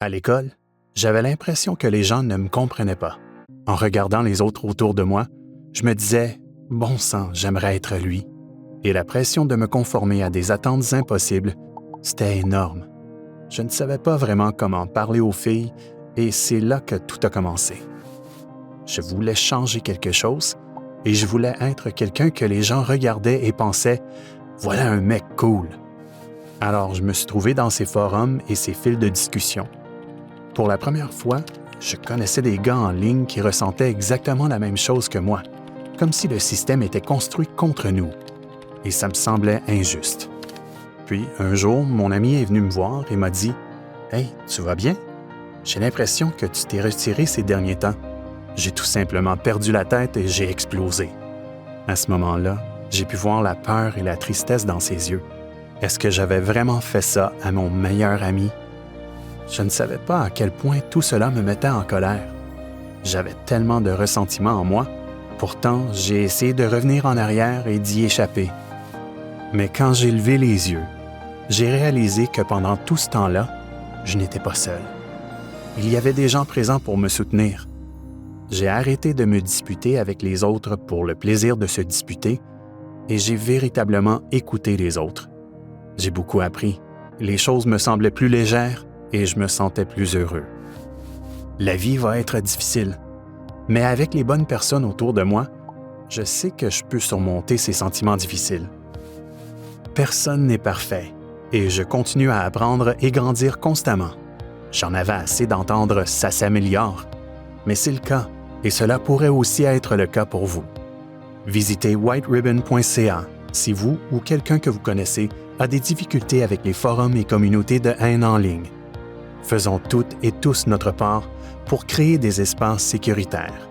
À l'école, j'avais l'impression que les gens ne me comprenaient pas. En regardant les autres autour de moi, je me disais « Bon sang, j'aimerais être lui ». Et la pression de me conformer à des attentes impossibles, c'était énorme. Je ne savais pas vraiment comment parler aux filles et c'est là que tout a commencé. Je voulais changer quelque chose et je voulais être quelqu'un que les gens regardaient et pensaient « Voilà un mec cool ». Alors je me suis trouvé dans ces forums et ces fils de discussion. Pour la première fois, je connaissais des gars en ligne qui ressentaient exactement la même chose que moi, comme si le système était construit contre nous. Et ça me semblait injuste. Puis, un jour, mon ami est venu me voir et m'a dit « Hey, tu vas bien? J'ai l'impression que tu t'es retiré ces derniers temps. » J'ai tout simplement perdu la tête et j'ai explosé. À ce moment-là, j'ai pu voir la peur et la tristesse dans ses yeux. Est-ce que j'avais vraiment fait ça à mon meilleur ami? Je ne savais pas à quel point tout cela me mettait en colère. J'avais tellement de ressentiment en moi. Pourtant, j'ai essayé de revenir en arrière et d'y échapper. Mais quand j'ai levé les yeux, j'ai réalisé que pendant tout ce temps-là, je n'étais pas seul. Il y avait des gens présents pour me soutenir. J'ai arrêté de me disputer avec les autres pour le plaisir de se disputer et j'ai véritablement écouté les autres. J'ai beaucoup appris. Les choses me semblaient plus légères et je me sentais plus heureux. La vie va être difficile, mais avec les bonnes personnes autour de moi, je sais que je peux surmonter ces sentiments difficiles. Personne n'est parfait et je continue à apprendre et grandir constamment. J'en avais assez d'entendre « ça s'améliore », mais c'est le cas et cela pourrait aussi être le cas pour vous. Visitez whiteribbon.ca si vous ou quelqu'un que vous connaissez a des difficultés avec les forums et communautés de haine en ligne. Faisons toutes et tous notre part pour créer des espaces sécuritaires.